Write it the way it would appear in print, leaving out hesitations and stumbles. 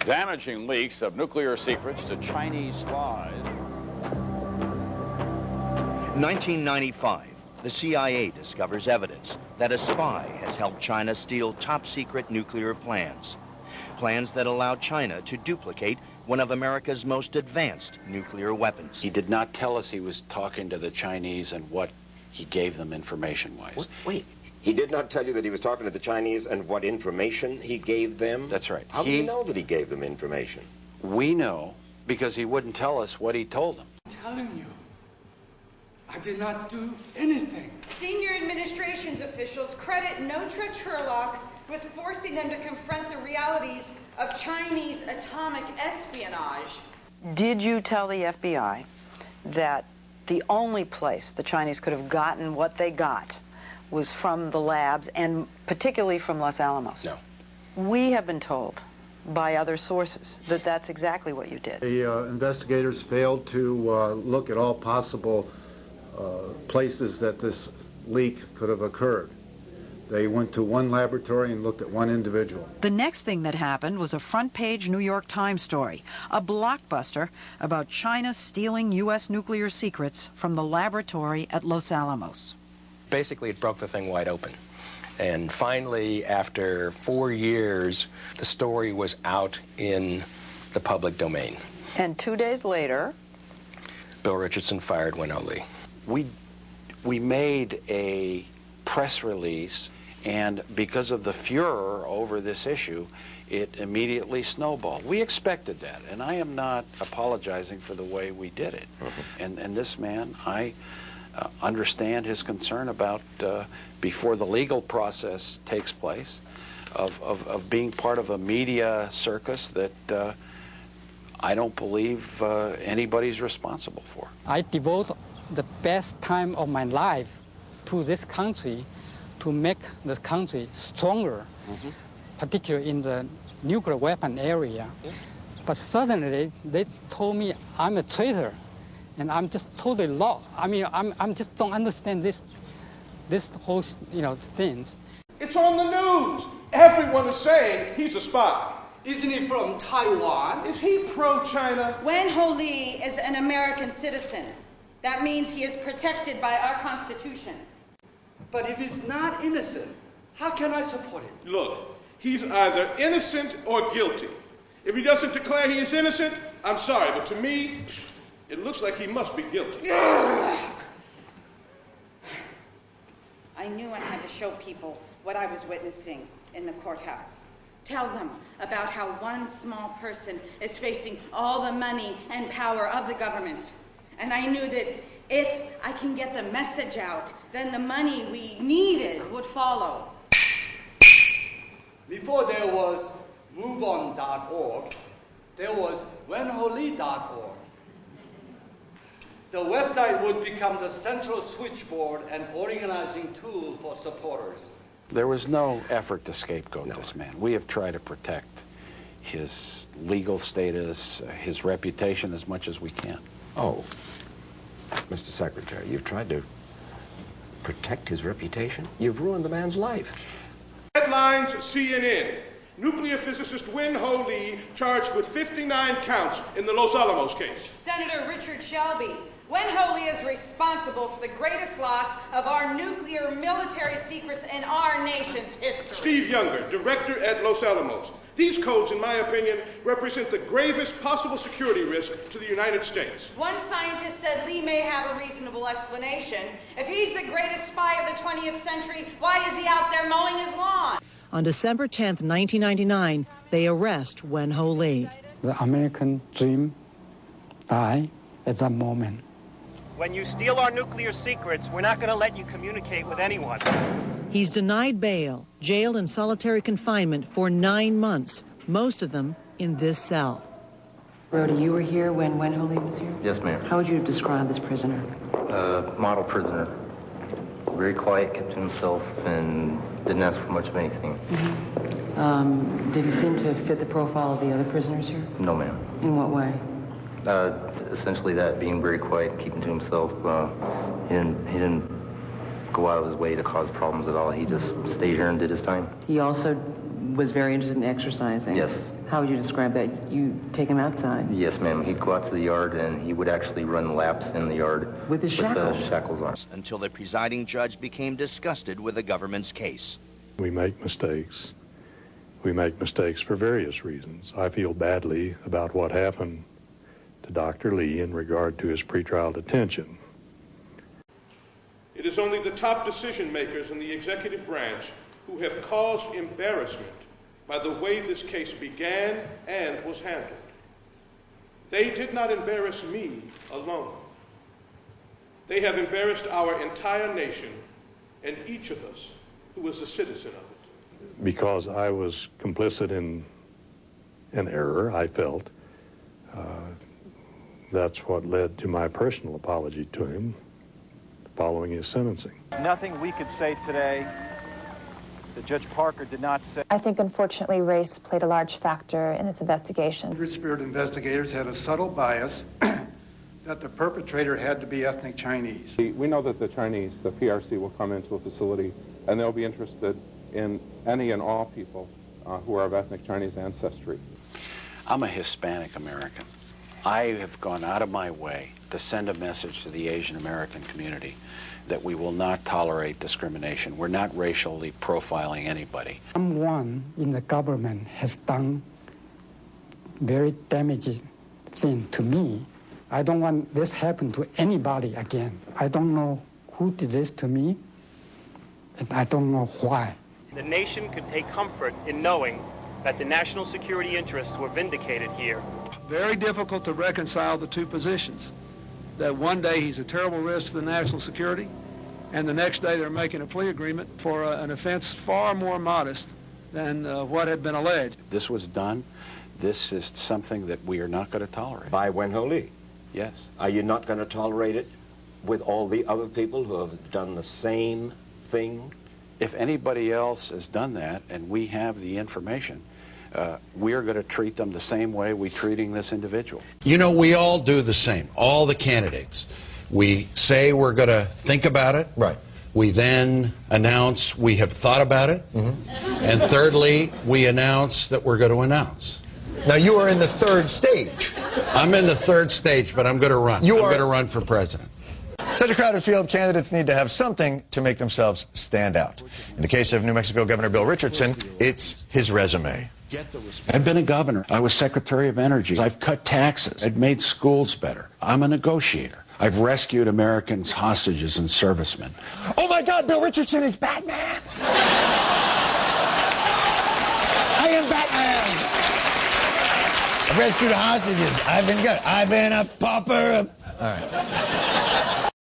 Damaging leaks of nuclear secrets to Chinese spies. 1995, the CIA discovers evidence that a spy has helped China steal top-secret nuclear plans. Plans that allow China to duplicate one of America's most advanced nuclear weapons. He did not tell us he was talking to the Chinese and what he gave them information-wise. Wait, he did not tell you that he was talking to the Chinese and what information he gave them? That's right. How do you know that he gave them information? We know because he wouldn't tell us what he told them. I'm telling you, I did not do anything. Senior administration's officials credit Notre Sherlock with forcing them to confront the realities of Chinese atomic espionage. Did you tell the FBI that the only place the Chinese could have gotten what they got was from the labs, and particularly from Los Alamos? No. We have been told by other sources that that's exactly what you did. The investigators failed to look at all possible places that this leak could have occurred. They went to one laboratory and looked at one individual. The next thing that happened was a front-page New York Times story, a blockbuster about China stealing U.S. nuclear secrets from the laboratory at Los Alamos. Basically, it broke the thing wide open. And finally, after 4 years, the story was out in the public domain. And 2 days later, Bill Richardson fired Wen Ho Lee. We made a press release, and because of the furor over this issue, it immediately snowballed. We expected that, and I am not apologizing for the way we did it. And this man, I understand his concern about, before the legal process takes place, of being part of a media circus that I don't believe anybody's responsible for. I devote the best time of my life to this country to make the country stronger, particularly in the nuclear weapon area. But suddenly they told me I'm a traitor, and I'm just totally lost. I mean, I'm just don't understand this whole things. It's on the news. Everyone is saying he's a spy. Isn't he from Taiwan? Is he pro-China? Wen Ho Lee is an American citizen. That means he is protected by our Constitution. But if he's not innocent, how can I support him? Look, he's either innocent or guilty. If he doesn't declare he is innocent, I'm sorry, but to me, it looks like he must be guilty. I knew I had to show people what I was witnessing in the courthouse. Tell them about how one small person is facing all the money and power of the government. And I knew that if I can get the message out, then the money we needed would follow. Before there was MoveOn.org, there was WenHoLee.org. The website would become the central switchboard and organizing tool for supporters. There was no effort to scapegoat this man. We have tried to protect his legal status, his reputation as much as we can. Oh, Mr. Secretary, you've tried to protect his reputation? You've ruined the man's life. Headlines, CNN. Nuclear physicist Wen Ho Lee charged with 59 counts in the Los Alamos case. Senator Richard Shelby. Wen Ho Lee is responsible for the greatest loss of our nuclear military secrets in our nation's history. Steve Younger, director at Los Alamos. These codes, in my opinion, represent the gravest possible security risk to the United States. One scientist said Lee may have a reasonable explanation. If he's the greatest spy of the 20th century, why is he out there mowing his lawn? On December 10th, 1999, they arrest Wen Ho Lee. The American dream died at that moment. When you steal our nuclear secrets, we're not going to let you communicate with anyone. He's denied bail, jailed in solitary confinement for 9 months, most of them in this cell. Rhoda, you were here when Wen Ho Lee was here? Yes, ma'am. How would you describe this prisoner? Model prisoner. Very quiet, kept to himself, and didn't ask for much of anything. Did he seem to fit the profile of the other prisoners here? No, ma'am. In what way? Essentially that, being very quiet, keeping to himself. He didn't go out of his way to cause problems at all. He just stayed here and did his time. He also was very interested in exercising. Yes. How would you describe that? You take him outside? Yes, ma'am. He'd go out to the yard and he would actually run laps in the yard with the shackles on. Until the presiding judge became disgusted with the government's case. We make mistakes. We make mistakes for various reasons. I feel badly about what happened to Dr. Lee in regard to his pretrial detention. It is only the top decision makers in the executive branch who have caused embarrassment by the way this case began and was handled. They did not embarrass me alone. They have embarrassed our entire nation and each of us who was a citizen of it. Because I was complicit in an error, I felt. That's what led to my personal apology to him following his sentencing. Nothing we could say today that Judge Parker did not say. I think, unfortunately, race played a large factor in this investigation. Spirit investigators had a subtle bias that the perpetrator had to be ethnic Chinese. We know that the Chinese, the PRC, will come into a facility and they'll be interested in any and all people who are of ethnic Chinese ancestry. I'm a Hispanic American. I have gone out of my way to send a message to the Asian American community that we will not tolerate discrimination. We're not racially profiling anybody. Someone in the government has done very damaging thing to me. I don't want this happen to anybody again. I don't know who did this to me, and I don't know why. The nation could take comfort in knowing that the national security interests were vindicated here. Very difficult to reconcile the two positions. That one day he's a terrible risk to the national security, and the next day they're making a plea agreement for an offense far more modest than what had been alleged. This was done. This is something that we are not going to tolerate. By Wen Ho Lee? Yes. Are you not going to tolerate it with all the other people who have done the same thing? If anybody else has done that, and we have the information, we are going to treat them the same way we're treating this individual. You know, we all do the same, all the candidates. We say we're going to think about it. Right. We then announce we have thought about it. Mm-hmm. And thirdly, we announce that we're going to announce. Now, you are in the third stage. I'm in the third stage, but I'm going to run. I'm going to run for president. Such a crowded field, candidates need to have something to make themselves stand out. In the case of New Mexico Governor Bill Richardson, it's his resume. I've been a governor. I was Secretary of Energy. I've cut taxes. I've made schools better. I'm a negotiator. I've rescued Americans, hostages, and servicemen. Oh my God, Bill Richardson is Batman! I am Batman! I've rescued hostages. I've been good. I've been a pauper. All right.